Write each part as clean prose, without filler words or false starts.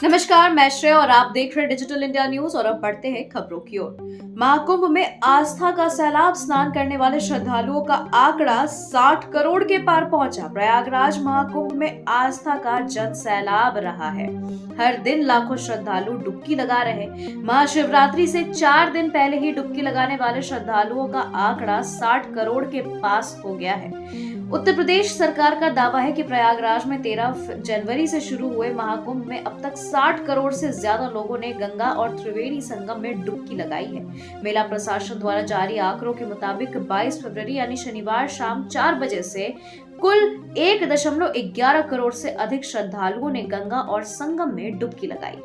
नमस्कार, मैं श्रेया और आप देख रहे हैं डिजिटल इंडिया न्यूज। और अब बढ़ते हैं खबरों की ओर। महाकुंभ में आस्था का सैलाब, स्नान करने वाले श्रद्धालुओं का आंकड़ा 60 करोड़ के पार पहुंचा। प्रयागराज महाकुंभ में आस्था का जन सैलाब रहा है। हर दिन लाखों श्रद्धालु डुबकी लगा रहे। महाशिवरात्रि से 4 दिन पहले ही डुबकी लगाने वाले श्रद्धालुओं का आंकड़ा 60 करोड़ के पास हो गया है। उत्तर प्रदेश सरकार का दावा है कि प्रयागराज में 13 जनवरी से शुरू हुए महाकुंभ में अब तक 60 करोड़ से ज्यादा लोगों ने गंगा और त्रिवेणी संगम में डुबकी लगाई है। मेला प्रशासन द्वारा जारी आंकड़ों के मुताबिक 22 फरवरी यानी शनिवार शाम 4 बजे से कुल 1.11 करोड़ से अधिक श्रद्धालुओं ने गंगा और संगम में डुबकी लगाई।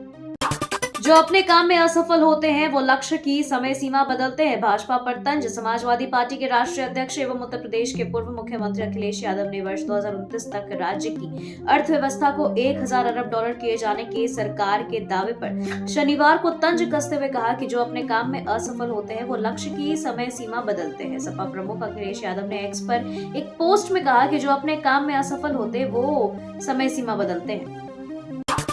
जो अपने काम में असफल होते हैं वो लक्ष्य की समय सीमा बदलते हैं। भाजपा पर तंज। समाजवादी पार्टी के राष्ट्रीय अध्यक्ष एवं उत्तर प्रदेश के पूर्व मुख्यमंत्री अखिलेश यादव ने वर्ष 2029 तक राज्य की अर्थव्यवस्था को 1000 अरब डॉलर किए जाने के सरकार के दावे पर शनिवार को तंज कसते हुए कहा कि जो अपने काम में असफल होते हैं वो लक्ष्य की समय सीमा बदलते हैं। सपा प्रमुख अखिलेश यादव ने एक्स पर एक पोस्ट में कहा कि जो अपने काम में असफल होते हैं वो समय सीमा बदलते हैं।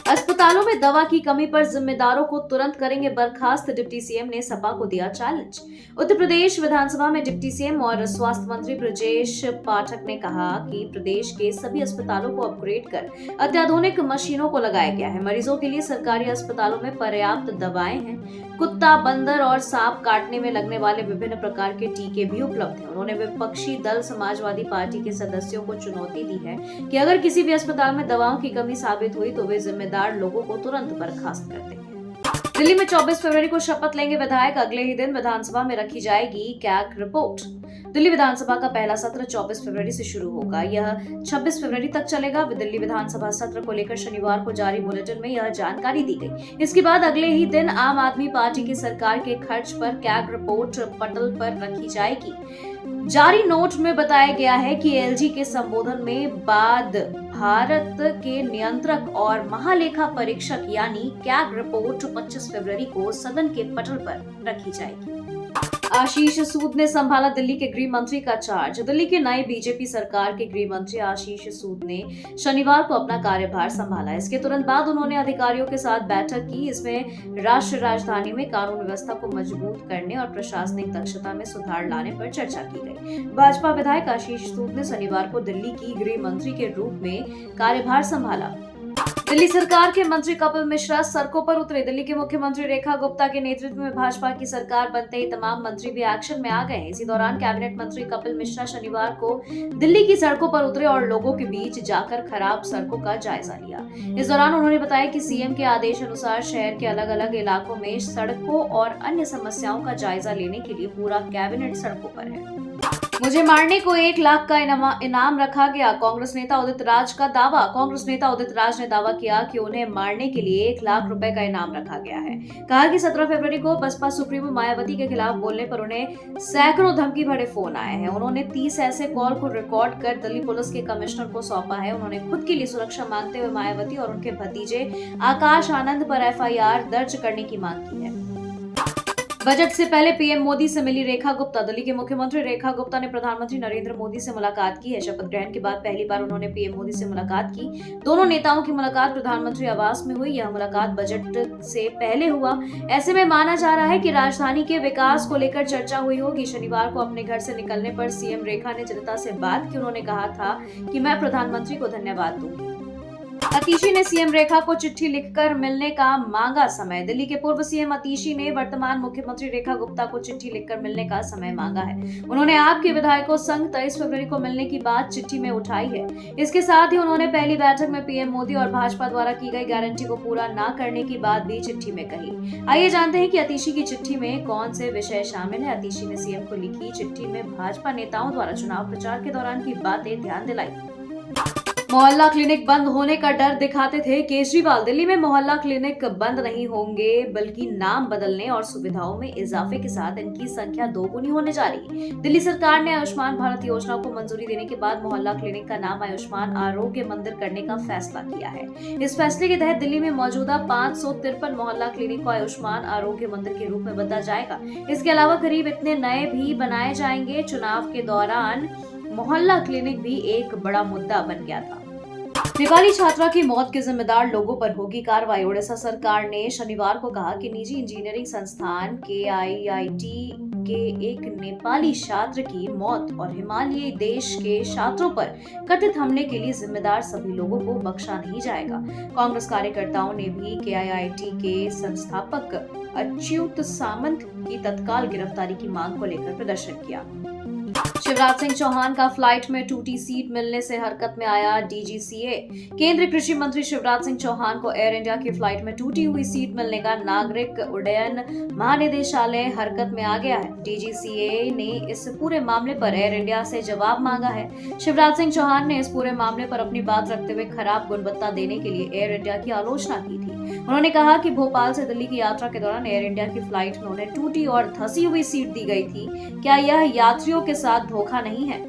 अस्पतालों में दवा की कमी पर जिम्मेदारों को तुरंत करेंगे बर्खास्त। डिप्टी सीएम ने सपा को दिया चैलेंज। उत्तर प्रदेश विधानसभा में डिप्टी सीएम और स्वास्थ्य मंत्री ब्रजेश पाठक ने कहा कि प्रदेश के सभी अस्पतालों को अपग्रेड कर अत्याधुनिक मशीनों को लगाया गया है। मरीजों के लिए सरकारी अस्पतालों में पर्याप्त दवाएं हैं। कुत्ता, बंदर और सांप काटने में लगने वाले विभिन्न प्रकार के टीके भी उपलब्ध हैं। उन्होंने विपक्षी दल समाजवादी पार्टी के सदस्यों को चुनौती दी है कि अगर किसी भी अस्पताल में दवाओं की कमी साबित हुई तो वे जिम्मेदार लोगों को तुरंत बर्खास्त कर देंगे। दिल्ली में 24 फरवरी को शपथ लेंगे विधायक। अगले ही दिन विधानसभा में रखी जाएगी कैग रिपोर्ट। दिल्ली विधानसभा का पहला सत्र 24 फरवरी से शुरू होगा। यह 26 फरवरी तक चलेगा। दिल्ली विधानसभा सत्र को लेकर शनिवार को जारी बुलेटिन में यह जानकारी दी गई। इसके बाद अगले ही दिन आम आदमी पार्टी की सरकार के खर्च पर कैग रिपोर्ट पटल पर रखी जाएगी। जारी नोट में बताया गया है कि एलजी के संबोधन में बाद भारत के नियंत्रक और महालेखा परीक्षक यानी कैग रिपोर्ट 25 फरवरी को सदन के पटल पर रखी जाएगी। आशीष सूद ने संभाला दिल्ली के गृह मंत्री का चार्ज। दिल्ली की नई बीजेपी सरकार के गृह मंत्री आशीष सूद ने शनिवार को अपना कार्यभार संभाला। इसके तुरंत बाद उन्होंने अधिकारियों के साथ बैठक की। इसमें राष्ट्रीय राजधानी में कानून व्यवस्था को मजबूत करने और प्रशासनिक दक्षता में सुधार लाने पर चर्चा की गई। भाजपा विधायक आशीष सूद ने शनिवार को दिल्ली की गृह मंत्री के रूप में कार्यभार संभाला। दिल्ली सरकार के मंत्री कपिल मिश्रा सड़कों पर उतरे। दिल्ली के मुख्यमंत्री रेखा गुप्ता के नेतृत्व में भाजपा की सरकार बनते ही तमाम मंत्री भी एक्शन में आ गए हैं। इसी दौरान कैबिनेट मंत्री कपिल मिश्रा शनिवार को दिल्ली की सड़कों पर उतरे और लोगों के बीच जाकर खराब सड़कों का जायजा लिया। इस दौरान उन्होंने बताया कि सीएम के आदेश अनुसार शहर के अलग अलग इलाकों में सड़कों और अन्य समस्याओं का जायजा लेने के लिए पूरा कैबिनेट सड़कों पर है। मुझे मारने को 1 लाख का इनाम रखा गया। कांग्रेस नेता उदित राज का दावा। कांग्रेस नेता उदित राज ने दावा किया कि उन्हें मारने के लिए 1 लाख रुपए का इनाम रखा गया है। कहा कि 17 फरवरी को बसपा सुप्रीमो मायावती के खिलाफ बोलने पर उन्हें सैकड़ों धमकी भरे फोन आए हैं। उन्होंने 30 ऐसे कॉल को रिकॉर्ड कर दिल्ली पुलिस के कमिश्नर को सौंपा है। उन्होंने खुद के लिए सुरक्षा मांगते हुए मायावती और उनके भतीजे आकाश आनंद पर एफआईआर दर्ज करने की मांग की है। बजट से पहले पीएम मोदी से मिली रेखा गुप्ता। दिल्ली के मुख्यमंत्री रेखा गुप्ता ने प्रधानमंत्री नरेंद्र मोदी से मुलाकात की है। शपथ ग्रहण के बाद पहली बार उन्होंने पीएम मोदी से मुलाकात की। दोनों नेताओं की मुलाकात प्रधानमंत्री आवास में हुई। यह मुलाकात बजट से पहले हुआ। ऐसे में माना जा रहा है कि राजधानी के विकास को लेकर चर्चा हुई होगी। शनिवार को अपने घर से निकलने पर सीएम रेखा ने जनता से बात की। उन्होंने कहा था कि मैं प्रधानमंत्री को धन्यवाद दूंगी। अतीशी ने सीएम रेखा को चिट्ठी लिखकर मिलने का मांगा समय। दिल्ली के पूर्व सीएम अतीशी ने वर्तमान मुख्यमंत्री रेखा गुप्ता को चिट्ठी लिखकर मिलने का समय मांगा है। उन्होंने आपके विधायकों संग 23 फरवरी को मिलने की बात चिट्ठी में उठाई है। इसके साथ ही उन्होंने पहली बैठक में पीएम मोदी और भाजपा द्वारा की गई गारंटी को पूरा न करने की बात भी चिट्ठी में कही। आइए जानते हैं कि अतीशी की चिट्ठी में कौन से विषय शामिल है। अतीशी ने सीएम को लिखी चिट्ठी में भाजपा नेताओं द्वारा चुनाव प्रचार के दौरान की बातें ध्यान दिलाई। मोहल्ला क्लिनिक बंद होने का डर दिखाते थे केजरीवाल। दिल्ली में मोहल्ला क्लिनिक बंद नहीं होंगे बल्कि नाम बदलने और सुविधाओं में इजाफे के साथ इनकी संख्या दोगुनी होने जा रही है। दिल्ली सरकार ने आयुष्मान भारत योजना को मंजूरी देने के बाद मोहल्ला क्लिनिक का नाम आयुष्मान आरोग्य मंदिर करने का फैसला किया है। इस फैसले के तहत दिल्ली में मौजूदा 553 मोहल्ला क्लिनिक को आयुष्मान आरोग्य मंदिर के रूप में बदला जाएगा। इसके अलावा करीब इतने नए भी बनाए जाएंगे। चुनाव के दौरान मोहल्ला क्लिनिक भी एक बड़ा मुद्दा बन गया था। नेपाली छात्रा की मौत के जिम्मेदार लोगों पर होगी कार्रवाई। ओडिशा सरकार ने शनिवार को कहा कि निजी इंजीनियरिंग संस्थान KIIT के एक नेपाली छात्र की मौत और हिमालयी देश के छात्रों पर कथित हमले के लिए जिम्मेदार सभी लोगों को बख्शा नहीं जाएगा। कांग्रेस कार्यकर्ताओं ने भी KIIT के संस्थापक अच्युत सामंत की तत्काल गिरफ्तारी की मांग को लेकर प्रदर्शन किया। शिवराज सिंह चौहान का फ्लाइट में टूटी सीट मिलने से हरकत में आया DGCA। केंद्रीय कृषि मंत्री शिवराज सिंह चौहान को एयर इंडिया की फ्लाइट में टूटी हुई सीट मिलने का नागरिक उड्डयन महानिदेशालय हरकत में आ गया है। DGCA ने इस पूरे मामले पर एयर इंडिया से जवाब मांगा है। शिवराज सिंह चौहान ने इस पूरे मामले पर अपनी बात रखते हुए खराब गुणवत्ता देने के लिए एयर इंडिया की आलोचना की थी। उन्होंने कहा कि भोपाल से दिल्ली की यात्रा के दौरान एयर इंडिया की फ्लाइट में उन्हें टूटी और धंसी हुई सीट दी गई थी। क्या यह यात्रियों के साथ धोखा नहीं है?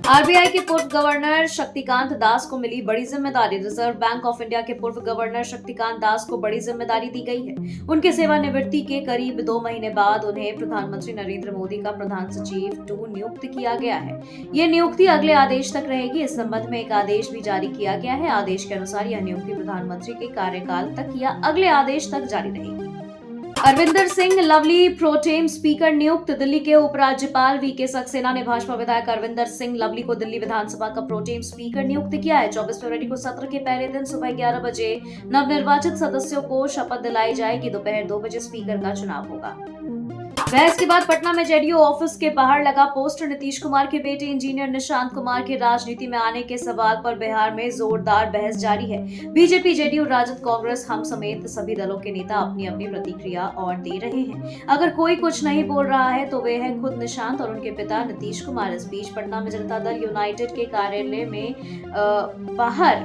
RBI के पूर्व गवर्नर शक्तिकांत दास को मिली बड़ी जिम्मेदारी। रिजर्व बैंक ऑफ इंडिया के पूर्व गवर्नर शक्तिकांत दास को बड़ी जिम्मेदारी दी गई है। उनके सेवानिवृत्ति के करीब 2 महीने बाद उन्हें प्रधानमंत्री नरेंद्र मोदी का प्रधान सचिव 2 नियुक्त किया गया है। ये नियुक्ति अगले आदेश तक रहेगी। इस संबंध में एक आदेश भी जारी किया गया है। आदेश के अनुसार यह नियुक्ति प्रधानमंत्री के कार्यकाल तक या अगले आदेश तक जारी रहेगी। अरविंदर सिंह लवली प्रोटेम स्पीकर नियुक्त। दिल्ली के उपराज्यपाल VK सक्सेना ने भाजपा विधायक अरविंदर सिंह लवली को दिल्ली विधानसभा का प्रोटेम स्पीकर नियुक्त किया है। 24 फरवरी को सत्र के पहले दिन सुबह 11 बजे नवनिर्वाचित सदस्यों को शपथ दिलाई जाएगी। दोपहर 2 बजे स्पीकर का चुनाव होगा। बहस के बाद पटना में JDU ऑफिस के बाहर लगा पोस्टर। नीतीश कुमार के बेटे इंजीनियर निशांत कुमार के राजनीति में आने के सवाल पर बिहार में जोरदार बहस जारी है। BJP, JDU, राजद, कांग्रेस हम समेत सभी दलों के नेता अपनी अपनी प्रतिक्रिया और दे रहे हैं। अगर कोई कुछ नहीं बोल रहा है तो वे है खुद निशांत और उनके पिता नीतीश कुमार। इस बीच पटना में जनता दल यूनाइटेड के कार्यालय में बाहर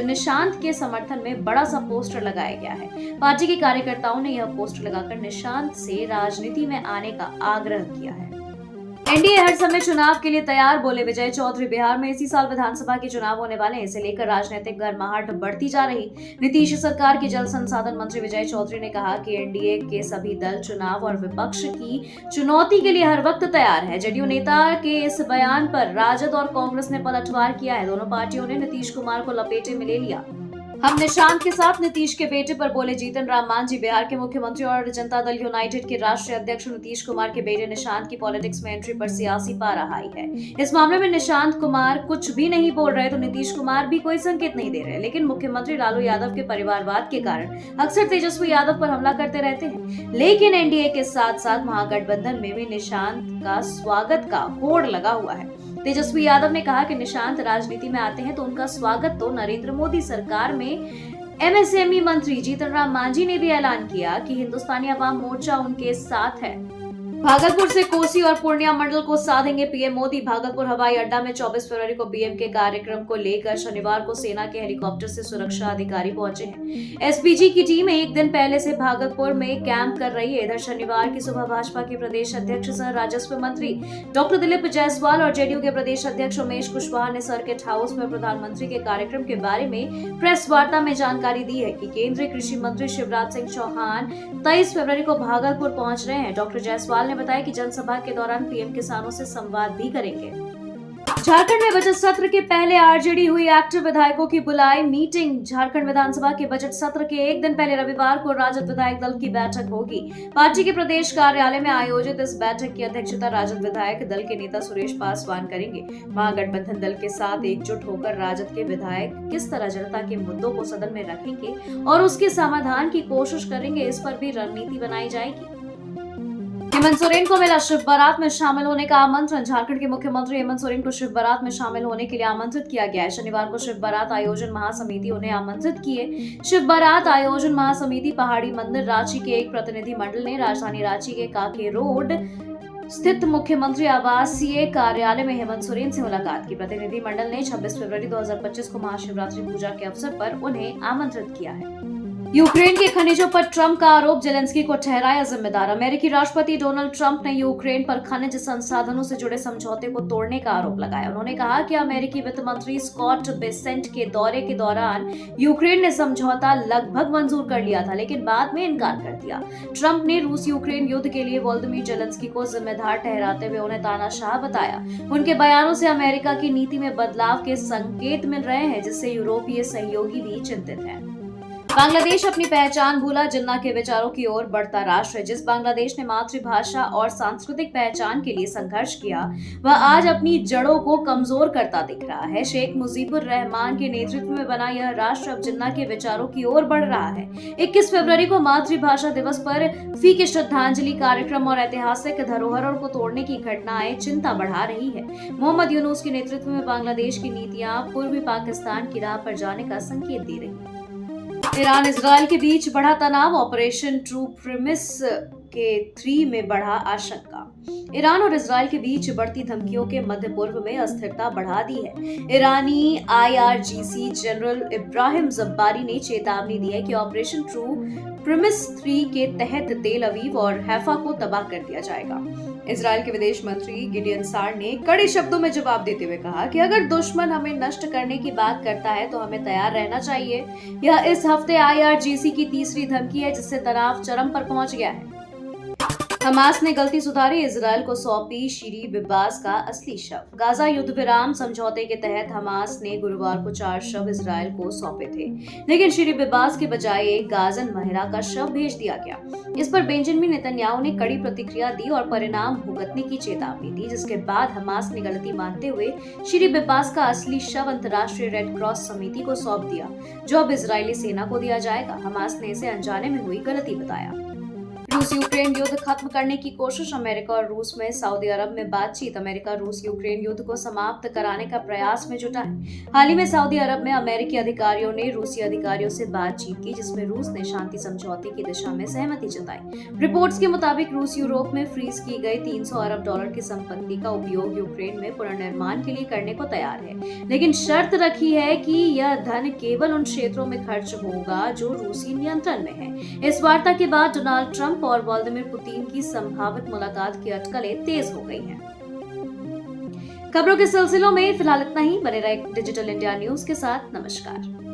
निशांत के समर्थन में बड़ा सा पोस्टर लगाया गया है। पार्टी के कार्यकर्ताओं ने यह पोस्टर लगाकर निशांत से राजनीति में आने का आग्रह किया है। एनडीए हर समय चुनाव के लिए तैयार, बोले विजय चौधरी। बिहार में इसी साल विधानसभा के चुनाव होने वाले हैं। इसे लेकर राजनीतिक गर्माहट बढ़ती जा रही। नीतीश सरकार के जल संसाधन मंत्री विजय चौधरी ने कहा कि एनडीए के सभी दल चुनाव और विपक्ष की चुनौती के लिए हर वक्त तैयार है। जेडीयू नेता के इस बयान पर राजद और कांग्रेस ने पलटवार किया है। दोनों पार्टियों ने नीतीश कुमार को लपेटे में ले लिया। हम निशांत के साथ नीतीश के बेटे पर, बोले जीतन राम मांझी। बिहार के मुख्यमंत्री और जनता दल यूनाइटेड के राष्ट्रीय अध्यक्ष नीतीश कुमार के बेटे निशांत की पॉलिटिक्स में एंट्री पर सियासी पारा हाई है। इस मामले में निशांत कुमार कुछ भी नहीं बोल रहे तो नीतीश कुमार भी कोई संकेत नहीं दे रहे, लेकिन मुख्यमंत्री लालू यादव के परिवारवाद के कारण अक्सर तेजस्वी यादव पर हमला करते रहते हैं। लेकिन एनडीए के साथ साथ महागठबंधन में भी निशांत का स्वागत का होड़ लगा हुआ है। तेजस्वी यादव ने कहा कि निशांत राजनीति में आते हैं तो उनका स्वागत तो नरेंद्र मोदी सरकार में MSME मंत्री जीतन राम मांझी ने भी ऐलान किया कि हिंदुस्तानी अवाम मोर्चा उनके साथ है। भागलपुर से कोसी और पूर्णिया मंडल को साधेंगे पीएम मोदी। भागलपुर हवाई अड्डा में 24 फरवरी को BM के कार्यक्रम को लेकर शनिवार को सेना के हेलीकॉप्टर से सुरक्षा अधिकारी पहुंचे हैं। SPG की टीम एक दिन पहले से भागलपुर में कैंप कर रही है। इधर शनिवार की सुबह भाजपा के प्रदेश अध्यक्ष सह राजस्व मंत्री डॉक्टर दिलीप जायसवाल और JDU के प्रदेश अध्यक्ष उमेश कुशवाहा ने सर्किट हाउस में प्रधानमंत्री के कार्यक्रम के बारे में प्रेस वार्ता में जानकारी दी है कि केंद्रीय कृषि मंत्री शिवराज सिंह चौहान 23 फरवरी को भागलपुर पहुंच रहे हैं। डॉक्टर जायसवाल ने बताया कि जनसभा के दौरान पीएम किसानों से संवाद भी करेंगे। झारखंड में बजट सत्र के पहले आरजेडी हुई एक्टिव विधायकों की बुलाई मीटिंग। झारखंड विधानसभा के बजट सत्र के एक दिन पहले रविवार को राजद विधायक दल की बैठक होगी। पार्टी के प्रदेश कार्यालय में आयोजित इस बैठक की अध्यक्षता राजद विधायक दल के नेता सुरेश पासवान करेंगे। महागठबंधन दल के साथ एकजुट होकर राजद के विधायक किस तरह जनता के मुद्दों को सदन में रखेंगे और उसके समाधान की कोशिश करेंगे, इस पर भी रणनीति बनाई जाएगी। हेमंत सोरेन को मिला शिव बारात में शामिल होने का आमंत्रण। झारखंड के मुख्यमंत्री हेमंत सोरेन को शिव बारात में शामिल होने के लिए आमंत्रित किया गया है। शनिवार को शिव बारात आयोजन महासमिति उन्हें आमंत्रित किए। शिव बारात आयोजन महासमिति पहाड़ी मंदिर रांची के एक प्रतिनिधि मंडल ने राजधानी रांची के काके रोड स्थित मुख्यमंत्री आवासीय कार्यालय में हेमंत सोरेन से मुलाकात की। प्रतिनिधि मंडल ने 26 फरवरी 2025 को महाशिवरात्रि पूजा के अवसर पर उन्हें आमंत्रित किया है। यूक्रेन के खनिजों पर ट्रंप का आरोप, जेलेंस्की को ठहराया जिम्मेदार। अमेरिकी राष्ट्रपति डोनाल्ड ट्रंप ने यूक्रेन पर खनिज संसाधनों से जुड़े समझौते को तोड़ने का आरोप लगाया। उन्होंने कहा कि अमेरिकी वित्त मंत्री स्कॉट बेसेंट के दौरे के दौरान यूक्रेन ने समझौता लगभग मंजूर कर लिया था, लेकिन बाद में इनकार कर दिया। ट्रंप ने रूस यूक्रेन युद्ध के लिए वोलोदिमीर जेलेंस्की को जिम्मेदार ठहराते हुए उन्हें तानाशाह बताया। उनके बयानों से अमेरिका की नीति में बदलाव के संकेत मिल रहे हैं, जिससे यूरोपीय सहयोगी भी चिंतित हैं। बांग्लादेश अपनी पहचान भूला, जिन्ना के विचारों की ओर बढ़ता राष्ट्र है। जिस बांग्लादेश ने मातृभाषा और सांस्कृतिक पहचान के लिए संघर्ष किया, वह आज अपनी जड़ों को कमजोर करता दिख रहा है। शेख मुजीबुर रहमान के नेतृत्व में बना यह राष्ट्र अब जिन्ना के विचारों की ओर बढ़ रहा है। 21 फरवरी को मातृभाषा दिवस पर फीके श्रद्धांजलि कार्यक्रम और ऐतिहासिक धरोहरों को तोड़ने की घटनाएं चिंता बढ़ा रही है। मोहम्मद यूनुस के नेतृत्व में बांग्लादेश की नीतियां पूर्वी पाकिस्तान की राह पर जाने का संकेत दे रही हैं। ईरान इजरायल के बीच बढ़ा तनाव, ऑपरेशन ट्रू प्रिमिस के 3 में बढ़ा आशंका। ईरान और इजरायल के बीच बढ़ती धमकियों के मध्य पूर्व में अस्थिरता बढ़ा दी है। ईरानी IRGC जनरल इब्राहिम जब्बारी ने चेतावनी दी है कि ऑपरेशन ट्रू प्रिमिस 3 के तहत तेल अवीव और हैफा को तबाह कर दिया जाएगा। इजरायल के विदेश मंत्री गिडियन सार ने कड़े शब्दों में जवाब देते हुए कहा कि अगर दुश्मन हमें नष्ट करने की बात करता है तो हमें तैयार रहना चाहिए। यह इस हफ्ते IRGC की तीसरी धमकी है, जिससे तनाव चरम पर पहुंच गया है। हमास ने गलती सुधारी, इजरायल को सौंपी शीरी बिब्बास का असली शव। गाजा युद्ध विराम समझौते के तहत हमास ने गुरुवार को 4 शव इजरायल को सौंपे थे, लेकिन शीरी बिब्बास के बजाय एक गाजन महिला का शव भेज दिया गया। इस पर बेंजामिन नेतन्याहू ने कड़ी प्रतिक्रिया दी और परिणाम भुगतने की चेतावनी दी, जिसके बाद हमास ने गलती मानते हुए शीरी बिब्बास का असली शव अंतर्राष्ट्रीय रेड क्रॉस समिति को सौंप दिया, जो अब इजरायली सेना को दिया जाएगा। हमास ने इसे अनजाने में हुई गलती बताया। रूस यूक्रेन युद्ध खत्म करने की कोशिश, अमेरिका और रूस में सऊदी अरब में बातचीत। अमेरिका रूस यूक्रेन युद्ध को समाप्त कराने का प्रयास में जुटा है। हाल ही में सऊदी अरब में अमेरिकी अधिकारियों ने रूसी अधिकारियों से बातचीत की, जिसमें रूस ने शांति समझौते की दिशा में सहमति जताई। रिपोर्ट्स के मुताबिक रूस यूरोप में फ्रीज की गई $300 अरब की संपत्ति का उपयोग यूक्रेन में पुनर्निर्माण के लिए करने को तैयार है, लेकिन शर्त रखी है कि यह धन केवल उन क्षेत्रों में खर्च होगा जो रूसी नियंत्रण में है। इस वार्ता के बाद डोनाल्ड ट्रंप और व्लादिमीर पुतिन की संभावित मुलाकात की अटकलें तेज हो गई हैं। खबरों के सिलसिलों में फिलहाल इतना ही। बने रहे डिजिटल इंडिया न्यूज के साथ। नमस्कार।